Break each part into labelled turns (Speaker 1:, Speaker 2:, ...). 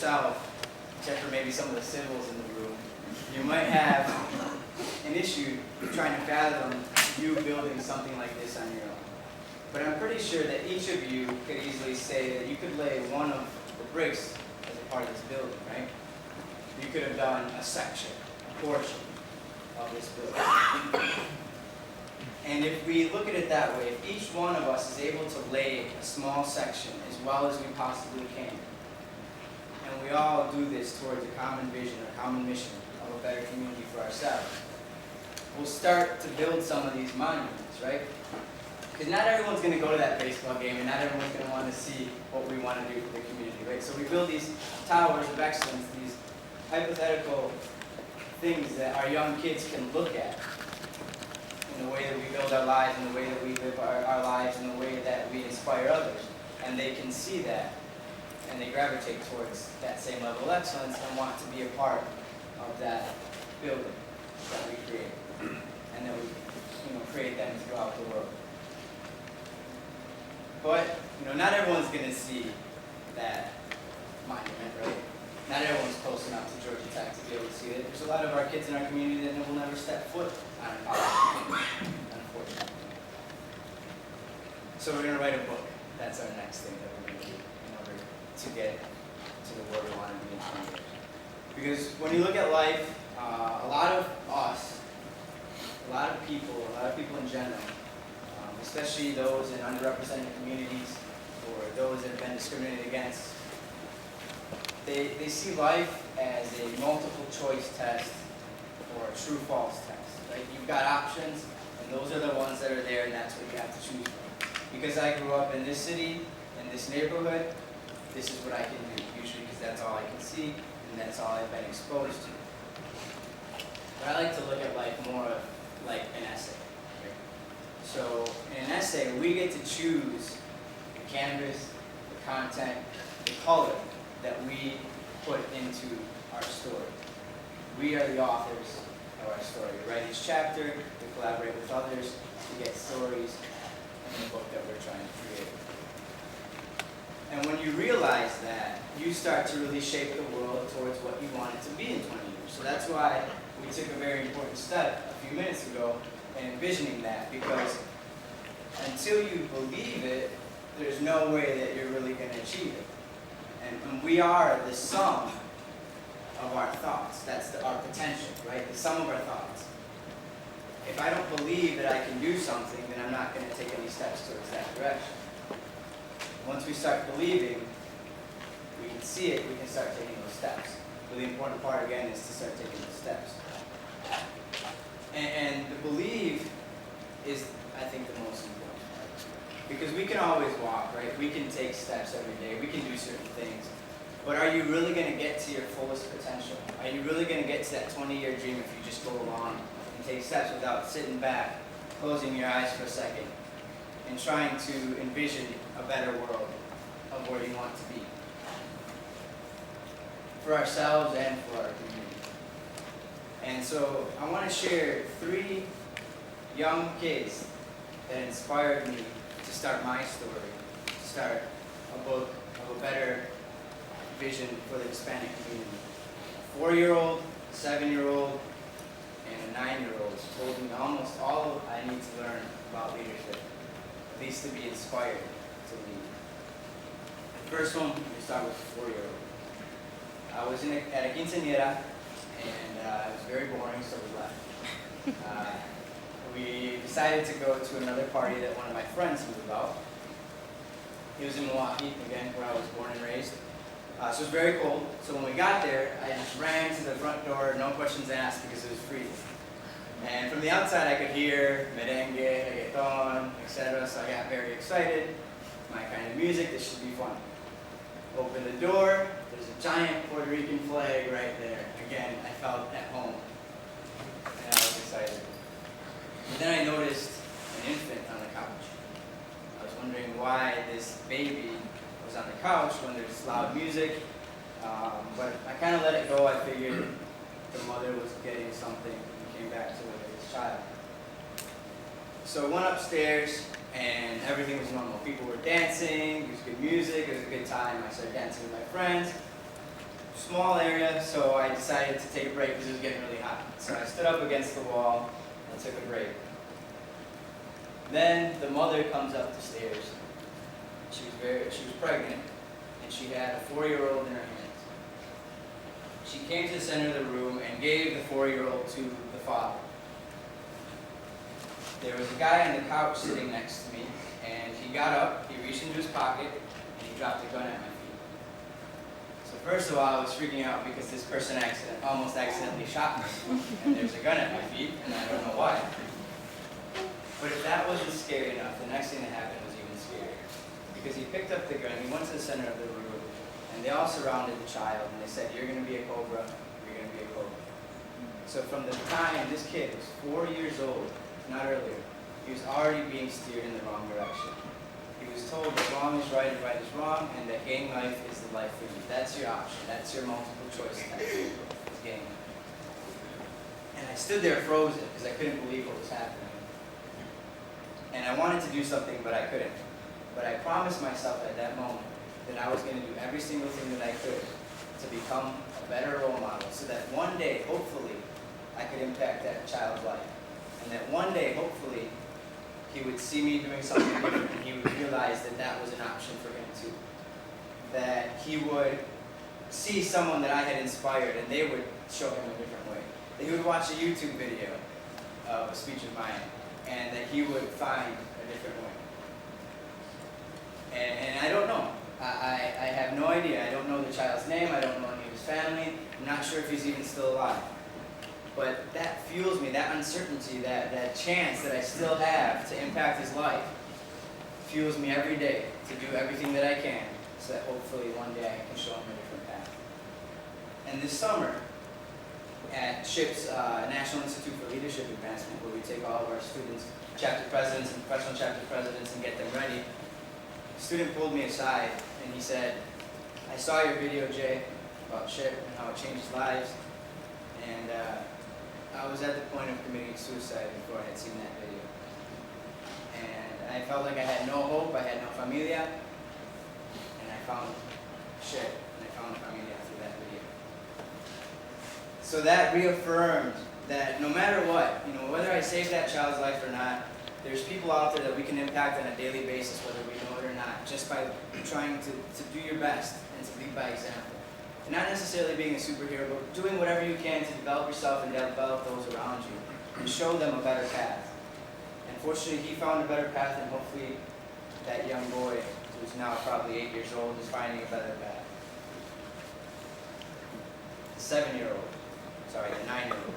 Speaker 1: yourself, except for maybe some of the civils in the room, you might have an issue trying to fathom you building something like this on your own. But I'm pretty sure that each of you could easily say that you could lay one of the bricks as a part of this building, right? You could have done a section, a portion of this building. And if we look at it that way, if each one of us is able to lay a small section as well as we possibly can, and we all do this towards a common vision, a common mission of a better community for ourselves, we'll start to build some of these monuments, right? Because not everyone's going to go to that baseball game, and not everyone's going to want to see what we want to do for the community, right? So we build these towers of excellence, these hypothetical things that our young kids can look at in the way that we build our lives, in the way that we live our lives, in the way that we inspire others. And they can see that, and they gravitate towards that same level of excellence and want to be a part of that building that we create, and that we create them throughout the world. But, not everyone's going to see that monument, right? Not everyone's close enough to Georgia Tech to be able to see it. There's a lot of our kids in our community that will never step foot on a college campus, unfortunately. So we're going to write a book. That's our next thing that we're going to do in order to get to the where we want to be in 20 years. Because when you look at life, a lot of us, a lot of people in general, especially those in underrepresented communities or those that have been discriminated against, they see life as a multiple choice test or a true-false test, right? You've got options, and those are the ones that are there, and that's what you have to choose from. Because I grew up in this city, in this neighborhood, this is what I can do, usually because that's all I can see, and that's all I've been exposed to. But I like to look at life more like an essay. Right? So in an essay, we get to choose the canvas, the content, the color that we put into our story. We are the authors of our story. We write each chapter, we collaborate with others to get stories in the book that we're trying to create. And when you realize that, you start to really shape the world towards what you want it to be in 20 years. So that's why we took a very important step a few minutes ago in envisioning that, because until you believe it, there's no way that you're really going to achieve it. And we are the sum of our thoughts. That's our potential, right? The sum of our thoughts. If I don't believe that I can do something, then I'm not going to take any steps towards that direction. Once we start believing, we can see it, we can start taking those steps. But the important part, again, is to start taking those steps. And the believe is, I think, the most important. Because we can always walk, right? We can take steps every day. We can do certain things. But are you really going to get to your fullest potential? Are you really going to get to that 20-year dream if you just go along and take steps without sitting back, closing your eyes for a second, and trying to envision a better world of where you want to be? For ourselves and for our community. And so I want to share 3 young kids that inspired me to start my story, to start a book of a better vision for the Hispanic community. A 4-year-old, a 7-year-old, and a 9-year-old told me almost all I need to learn about leadership, at least to be inspired to lead. The first one, we start with the 4-year-old. I was at a quinceañera, and it was very boring, so we left. We decided to go to another party that one of my friends knew about. He was in Milwaukee, again, where I was born and raised. So it was very cold. So when we got there, I just ran to the front door, no questions asked, because it was freezing. And from the outside, I could hear merengue, reggaeton, etc. So I got very excited. My kind of music, this should be fun. Open the door, there's a giant Puerto Rican flag right there. Again, I felt at home, and I was excited. But then I noticed an infant on the couch. I was wondering why this baby was on the couch when there's loud music, but I kind of let it go. I figured the mother was getting something and came back to look at this child. So I went upstairs, and everything was normal. People were dancing, there was good music, it was a good time. I started dancing with my friends. small area, so I decided to take a break because it was getting really hot. So I stood up against the wall and took a break. Then the mother comes up the stairs. She was pregnant, and she had a 4-year-old in her hands. She came to the center of the room and gave the 4-year-old to the father. There was a guy on the couch sitting next to me, and he got up, he reached into his pocket, and he dropped a gun at my feet. So first of all, I was freaking out because this person almost accidentally shot me, and there's a gun at my feet, and I don't know why. But if that wasn't scary enough, the next thing that happened was even scarier. Because he picked up the gun, he went to the center of the room, and they all surrounded the child, and they said, "You're going to be a cobra, you're going to be a cobra." So from the time this kid was 4 years old, not earlier, he was already being steered in the wrong direction. He was told that wrong is right and right is wrong, and that gang life is the life for you. That's your option. That's your multiple choice test, is gang life. And I stood there frozen because I couldn't believe what was happening. And I wanted to do something, but I couldn't. But I promised myself at that moment that I was going to do every single thing that I could to become a better role model, so that one day, hopefully, I could impact that child's life. And that one day, hopefully, he would see me doing something different, and he would realize that that was an option for him too. That he would see someone that I had inspired, and they would show him a different way. That he would watch a YouTube video of a speech of mine, and that he would find a different way. And I don't know. I have no idea. I don't know the child's name. I don't know any of his family. I'm not sure if he's even still alive. But that fuels me, that uncertainty, that chance that I still have to impact his life, fuels me every day to do everything that I can, so that hopefully one day I can show him a different path. And this summer, at SHIP's National Institute for Leadership Advancement, where we take all of our students, chapter presidents and professional chapter presidents, and get them ready, a student pulled me aside and he said, "I saw your video, Jay, about SHIP and how it changes lives, and I was at the point of committing suicide before I had seen that video. And I felt like I had no hope, I had no familia, and I found SHIP, and I found familia through that video." So that reaffirmed that no matter what, whether I save that child's life or not, there's people out there that we can impact on a daily basis, whether we know it or not, just by trying to do your best and to lead by example. And not necessarily being a superhero, but doing whatever you can to develop yourself and develop those around you, and show them a better path. And fortunately, he found a better path, and hopefully that young boy, who's now probably 8 years old, is finding a better path. The 9-year-old.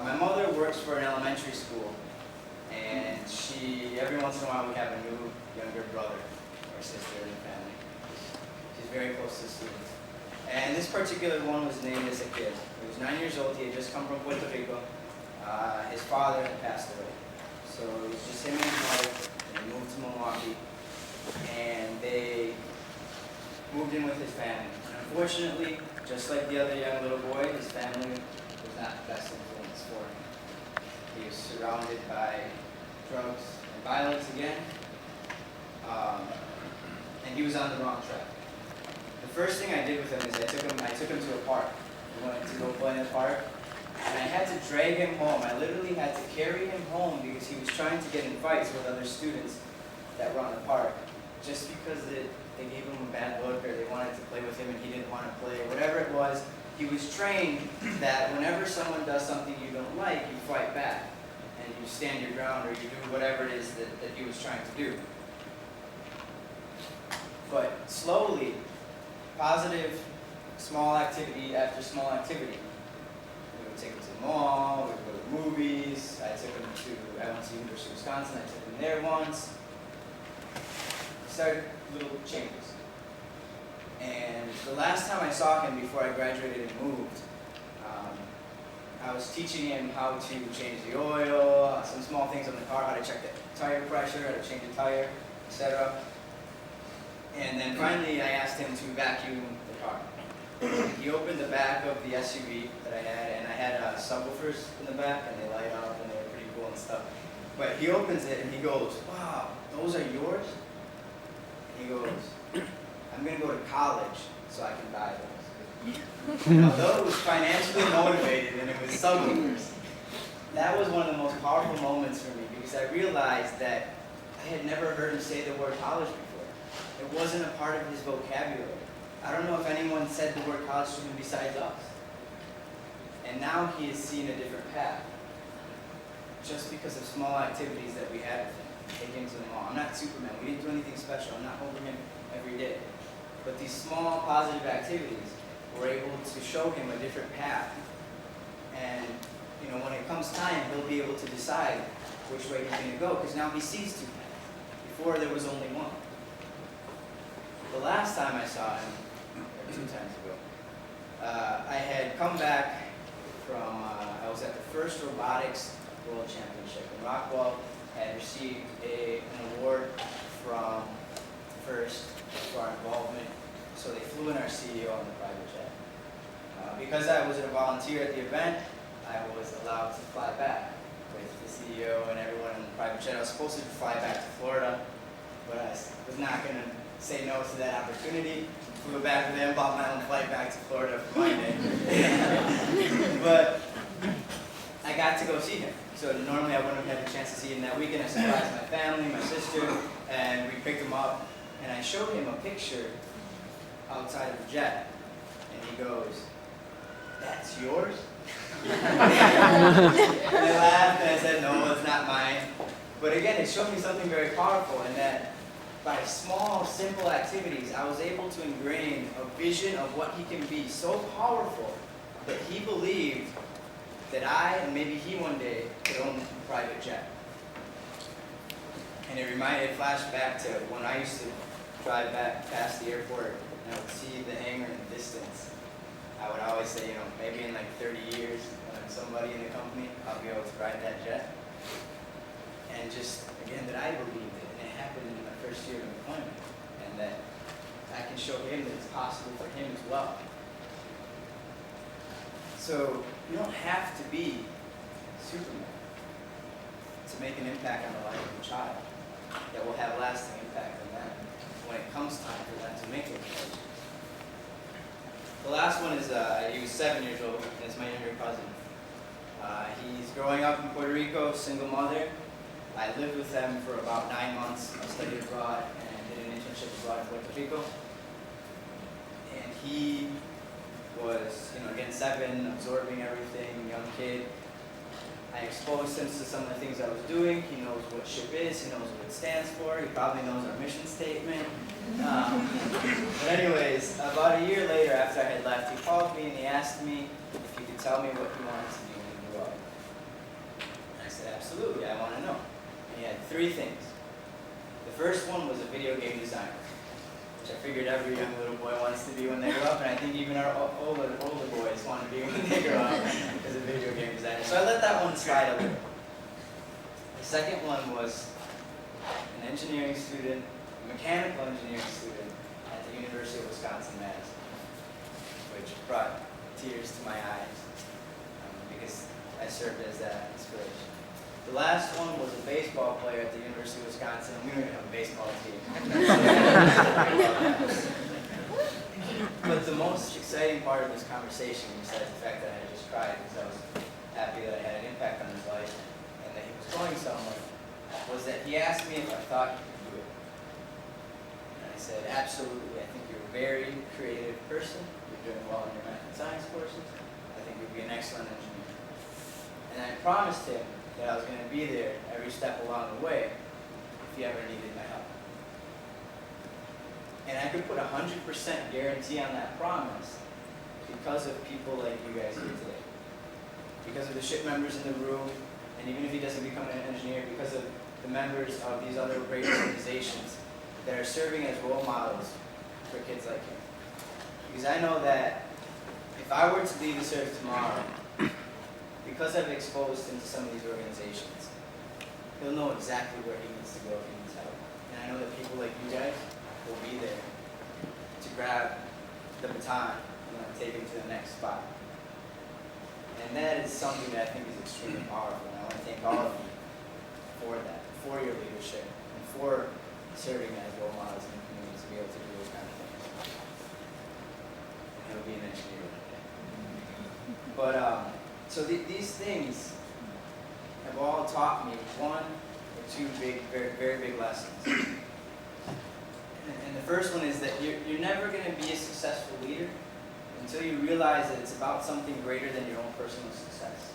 Speaker 1: My mother works for an elementary school, and every once in a while we have a new younger brother or sister in the family. She's very close to students. And this particular one was named as a kid. He was 9 years old, he had just come from Puerto Rico. His father had passed away. So it was just him and his mother, and he moved to Milwaukee, and they moved in with his family. And unfortunately, just like the other young little boy, his family was not the best influence for him. He was surrounded by drugs and violence again, and he was on the wrong track. The first thing I did with him is I took him to a park. We wanted to go play in the park, and I had to drag him home. I literally had to carry him home because he was trying to get in fights with other students that were on the park, just because they gave him a bad look or they wanted to play with him and he didn't want to play. Whatever it was, he was trained that whenever someone does something you don't like, you fight back and you stand your ground or you do whatever it is that he was trying to do. But slowly, positive, small activity after small activity. We would take him to the mall, we would go to movies. I went to the University of Wisconsin, I took him there once. Started little changes. And the last time I saw him before I graduated and moved, I was teaching him how to change the oil, some small things on the car, how to check the tire pressure, how to change the tire, etc. And then finally I asked him to vacuum the car. He opened the back of the SUV that I had, and I had subwoofers in the back, and they light up, and they were pretty cool and stuff. But he opens it, and he goes, "Wow, those are yours?" And he goes, "I'm going to go to to college so I can buy those. Although it was financially motivated and it was subwoofers, that was one of the most powerful moments for me because I realized that I had never heard him say the word college before. It wasn't a part of his vocabulary. I don't know if anyone said the word college to him besides us. And now he has seen a different path. Just because of small activities that we had with him. Take him to the mall. I'm not Superman. We didn't do anything special. I'm not holding him every day. But these small positive activities were able to show him a different path. And when it comes time, he'll be able to decide which way he's going to go, because now he sees two paths. Before, there was only one. The last time I saw him, or 2 times ago, I had come back from, I was at the first robotics World Championship, and Rockwell had received an award from FIRST for our involvement, so they flew in our CEO on the private jet. Because I was a volunteer at the event, I was allowed to fly back with the CEO and everyone in the private jet. I was supposed to fly back to Florida, but I was not going to say no to that opportunity. Flew back with them, bought my own flight back to Florida for my day. But I got to go see him. So normally I wouldn't have had a chance to see him that weekend. I surprised my family, my sister, and we picked him up. And I showed him a picture outside of the jet. And he goes, "That's yours?" And I laughed and I said, "No, it's not mine." But again, it showed me something very powerful in that by small, simple activities, I was able to ingrain a vision of what he can be so powerful that he believed that I, and maybe he one day, could own a private jet. And it flashed back to when I used to drive back past the airport and I would see the hangar in the distance. I would always say, maybe in like 30 years, when I'm somebody in the company, I'll be able to ride that jet. And just, again, that I believed it, and it happened in my first year of employment, and that I can show him that it's possible for him as well. So, you don't have to be Superman to make an impact on the life of a child that will have lasting impact on them when it comes time for them to make those decisions. The last one is, he was 7 years old, and it's my younger cousin. He's growing up in Puerto Rico, single mother. I lived with them for about 9 months. I studied abroad and did an internship abroad in Puerto Rico. And he was, again, 7, absorbing everything, young kid. I exposed him to some of the things I was doing. He knows what SHIP is. He knows what it stands for. He probably knows our mission statement. But anyways, about a year later after I had left, he called me and he asked me if he could tell me what he wanted to do when he grew up. And I said, absolutely, I want to know. And he had 3 things. The first one was a video game designer, which I figured every young little boy wants to be when they grow up, and I think even our older boys want to be when they grow up as a video game designer. So I let that one slide a little. The second one was an engineering student, a mechanical engineering student at the University of Wisconsin-Madison, which brought tears to my eyes because I served as that inspiration. The last one was a baseball player at the University of Wisconsin, and we don't even have a baseball team. But the most exciting part of this conversation, besides the fact that I just cried because I was happy that I had an impact on his life and that he was going somewhere, was that he asked me if I thought he could do it. And I said, absolutely. I think you're a very creative person. You're doing well in your math and science courses. I think you'd be an excellent engineer. And I promised him that I was going to be there every step along the way if he ever needed my help. And I could put 100% guarantee on that promise because of people like you guys here today. Because of the SHIP members in the room, and even if he doesn't become an engineer, because of the members of these other great organizations that are serving as role models for kids like him. Because I know that if I were to leave this earth tomorrow, because I've exposed him to some of these organizations, he'll know exactly where he needs to go if he needs help. And I know that people like you guys will be there to grab the baton and take him to the next spot. And that is something that I think is extremely powerful. And I want to thank all of you for that, for your leadership, and for serving as role models in the community to be able to do those kind of things. he'll be an engineer one day. But so these things have all taught me one or two big, very, very big lessons. And the first one is that you're never going to be a successful leader until you realize that it's about something greater than your own personal success.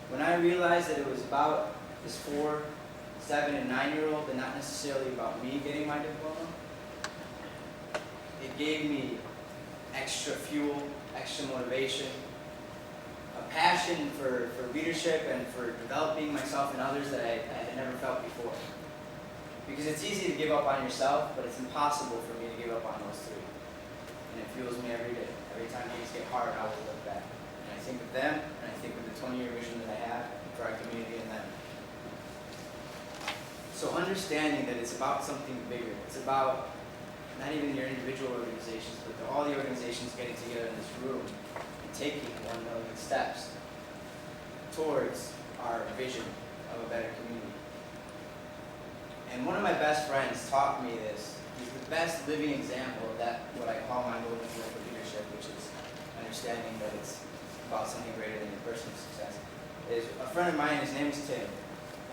Speaker 1: When I realized that it was about this 4, 7, and 9-year-old and not necessarily about me getting my diploma, it gave me extra fuel, extra motivation, a passion for leadership and for developing myself and others that I had never felt before. Because it's easy to give up on yourself, but it's impossible for me to give up on those three. And it fuels me every day. Every time things get hard, I will look back. And I think of them, and I think of the 20-year vision that I have for our community and them. So understanding that it's about something bigger. It's about not even your individual organizations, but all the organizations getting together in this room and taking 1 million steps towards our vision of a better community. And one of my best friends taught me this. He's the best living example of that, what I call my golden rule for leadership, which is understanding that it's about something greater than your personal success. Is a friend of mine, his name is Tim.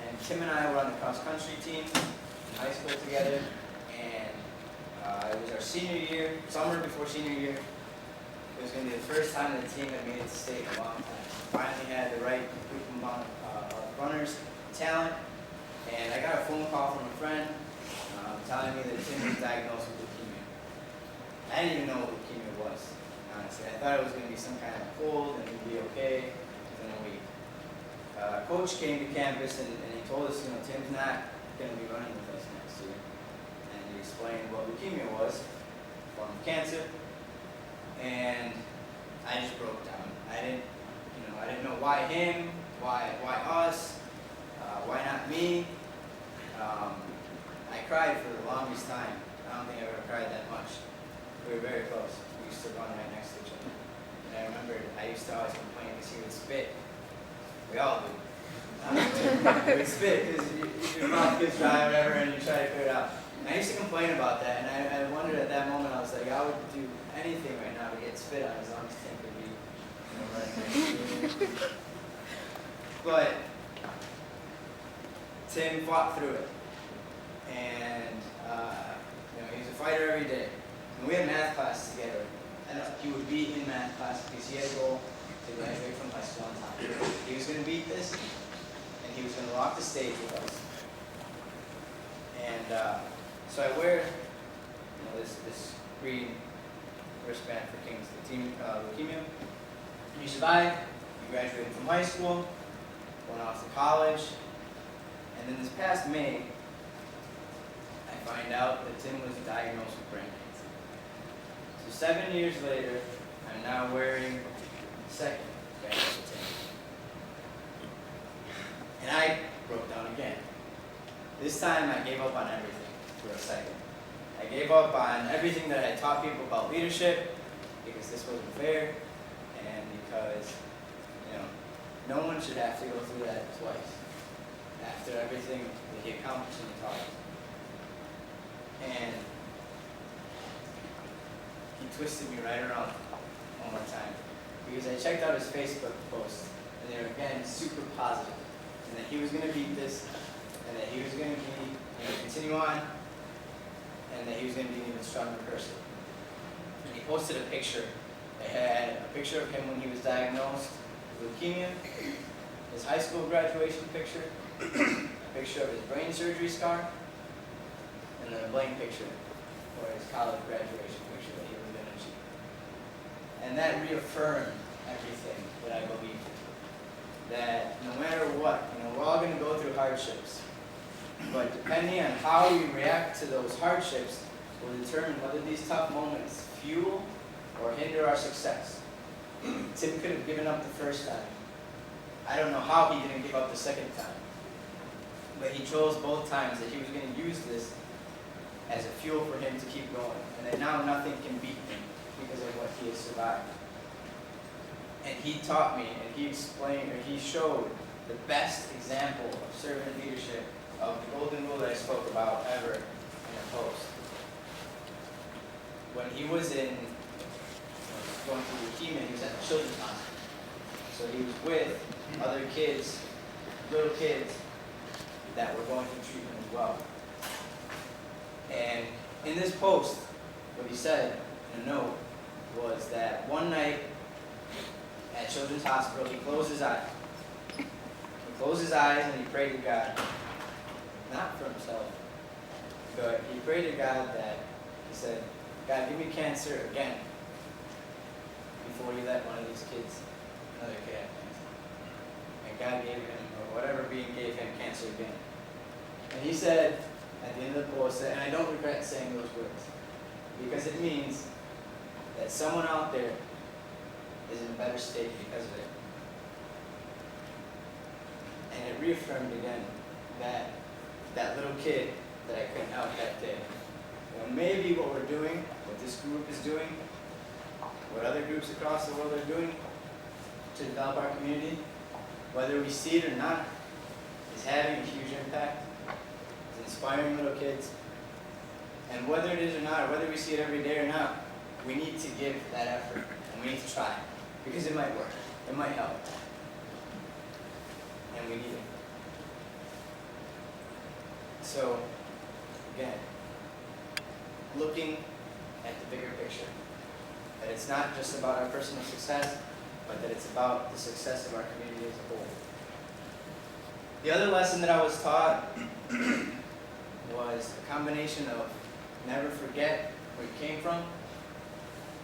Speaker 1: And Tim and I were on the cross-country team in high school together. And it was our senior year, summer before senior year. It was going to be the first time that the team had made it to state in a long time. Finally had the right group amount of runners, talent. And I got a phone call from a friend telling me that Tim was diagnosed with leukemia. I didn't even know what leukemia was, honestly. I thought it was going to be some kind of cold and he'd be okay within a week. Coach came to campus and he told us, Tim's not going to be running with us next year. And he explained what leukemia was, a form of cancer. And I just broke down. I didn't know why him, why us. Why not me? I cried for the longest time. I don't think I've ever cried that much. We were very close. We used to run right next to each other. And I remember I used to always complain because he would spit. We all do. He would spit because your mouth gets dry or whatever and you try to clear it out. And I used to complain about that and I wondered at that moment, I was like, I would do anything right now to get spit on as long as Tim could be right next to me. But Tim fought through it, and he was a fighter every day. And we had math class together, and he would be in math class because he had a goal to graduate from high school on time. He was going to beat this, and he was going to walk the stage with us. And so I wear this green wristband for King's team leukemia. He survived. He graduated from high school, went off to college. And then this past May, I find out that Tim was diagnosed with brain cancer. So 7 years later, I'm now wearing the second band of Tim. And I broke down again. This time I gave up on everything for a second. I gave up on everything that I taught people about leadership because this wasn't fair and because, no one should have to go through that twice. After everything that he accomplished in the college. And he twisted me right around one more time. Because I checked out his Facebook posts, and they were again super positive. And that he was going to beat this, and that he was going to continue on, and that he was going to be an even stronger person. And he posted a picture. It had a picture of him when he was diagnosed with leukemia, his high school graduation picture, a picture of his brain surgery scar, and then a blank picture for his college graduation picture that he was going to achieve. And that reaffirmed everything that I believed in. That no matter what, we're all going to go through hardships. But depending on how we react to those hardships will determine whether these tough moments fuel or hinder our success. Tim could have given up the first time. I don't know how he didn't give up the second time. But he chose both times that he was going to use this as a fuel for him to keep going. And that now nothing can beat him because of what he has survived. And he taught me, and he explained, or he showed the best example of servant leadership, of the golden rule that I spoke about ever in a post. When he was in going through leukemia. He was at the children's hospital. So he was with other kids, little kids, that were going through treatment as well. And in this post, what he said in a note was that one night at Children's Hospital, he closed his eyes. He closed his eyes and he prayed to God, not for himself, but he prayed to God that, he said, God, give me cancer again before you let one of these kids, another kid have cancer. And God gave him, or whatever being gave him, cancer again. And he said, at the end of the post, and I don't regret saying those words, because it means that someone out there is in a better state because of it. And it reaffirmed again that little kid that I couldn't help that day. And maybe what we're doing, what this group is doing, what other groups across the world are doing to develop our community, whether we see it or not, is having a huge impact. It's inspiring little kids. And whether it is or not, or whether we see it every day or not, we need to give that effort, and we need to try. Because it might work. It might help. And we need it. So, again, looking at the bigger picture. That it's not just about our personal success, but that it's about the success of our community as a whole. The other lesson that I was taught was a combination of never forget where you came from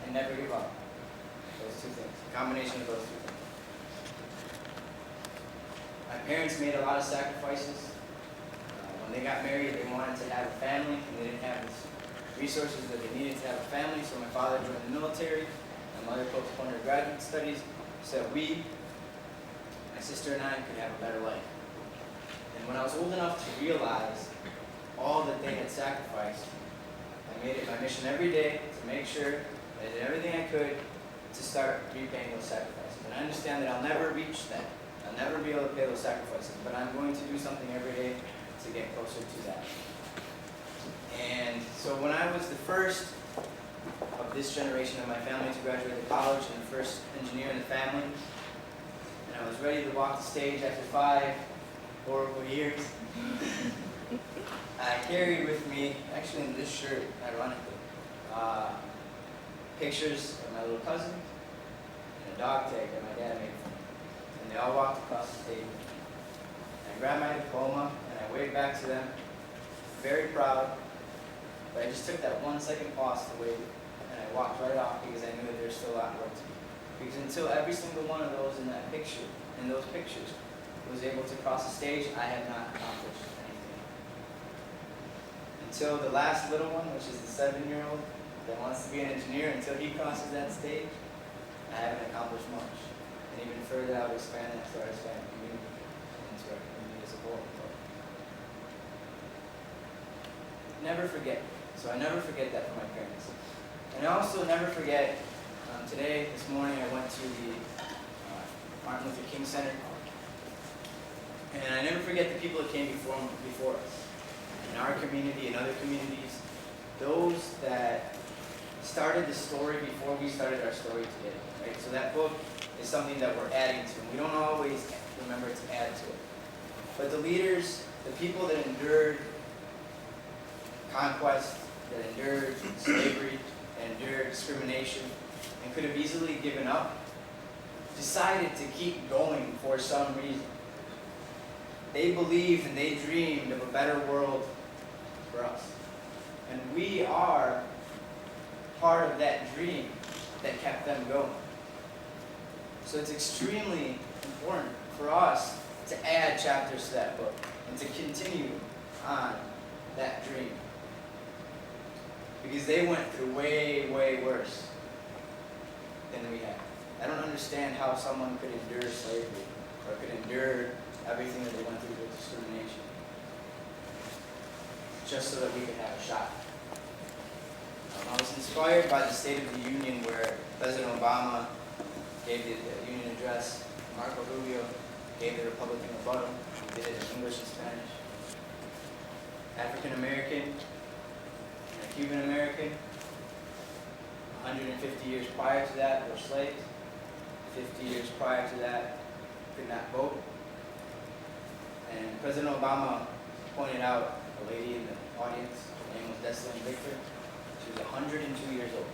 Speaker 1: and never give up. Those two things. A combination of those two things. My parents made a lot of sacrifices. When they got married, they wanted to have a family, and they didn't have the resources that they needed to have a family, so my father joined the military. My mother postponed her graduate studies so that we, my sister and I, could have a better life. And when I was old enough to realize all that they had sacrificed, I made it my mission every day to make sure that I did everything I could to start repaying those sacrifices. And I understand that I'll never reach that. I'll never be able to pay those sacrifices, but I'm going to do something every day to get closer to that. And so when I was the first of this generation of my family to graduate to college and the first engineer in the family, and I was ready to walk the stage after 5 horrible years, I carried with me, actually in this shirt, ironically, pictures of my little cousin and a dog tag that my dad made for me. And they all walked across the stage. I grabbed my diploma and I waved back to them, very proud, but I just took that 1 second pause to wave, and I walked right off because I knew that there's still a lot of work to do. Because until every single one of those in that picture, in those pictures, was able to cross the stage, I had not accomplished anything. Until the last little one, which is the 7-year-old that wants to be an engineer, until he crosses that stage, I haven't accomplished much. And even further, I would expand that to our Hispanic community and to our community as a whole. Never forget. So I never forget that from my parents. And I also never forget, today, this morning, I went to the Martin Luther King Center. And I never forget the people that came before us. In our community, in other communities, those that started the story before we started our story today. Right? So that book is something that we're adding to, and we don't always remember to add to it. But the leaders, the people that endured conquest, that endured slavery, that endured discrimination, and could have easily given up, decided to keep going for some reason. They believed and they dreamed of a better world for us. And we are part of that dream that kept them going. So it's extremely important for us to add chapters to that book and to continue on that dream. Because they went through way, way worse than we have. I don't understand how someone could endure slavery or could endure everything that they went through with discrimination just so that we could have a shot. I was inspired by the State of the Union where President Obama gave the Union address, Marco Rubio gave the Republican rebuttal. He did it in English and Spanish. African American and Cuban American, 150 years prior to that were slaves. 50 years prior to that could not vote. And President Obama pointed out a lady in the audience, her name was Desalene Victor. She was 102 years old.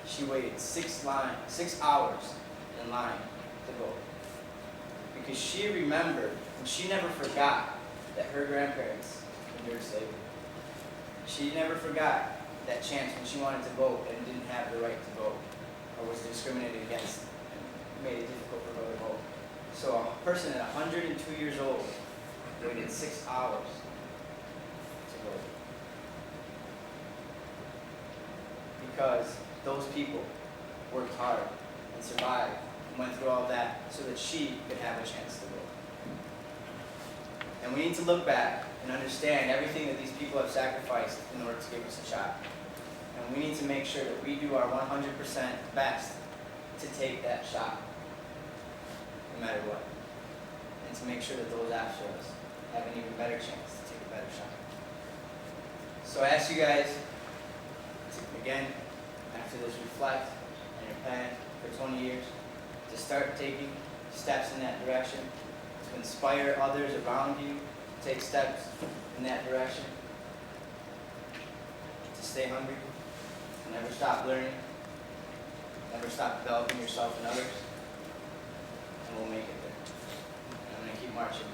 Speaker 1: She waited 6 hours in line to vote because she remembered and she never forgot that her grandparents endured slavery. She never forgot that chance when she wanted to vote and didn't have the right to vote or was discriminated against and made it difficult for her to vote. So a person at 102 years old waited 6 hours to vote because those people worked hard and survived and went through all that so that she could have a chance to vote. And we need to look back and understand everything that these people have sacrificed in order to give us a shot. And we need to make sure that we do our 100% best to take that shot, no matter what. And to make sure that those after us have an even better chance to take a better shot. So I ask you guys to, again, after this, reflect on your plan for 20 years, to start taking steps in that direction, to inspire others around you to take steps in that direction, to stay hungry, to never stop learning, never stop developing yourself and others, and we'll make it there. And I'm going to keep marching.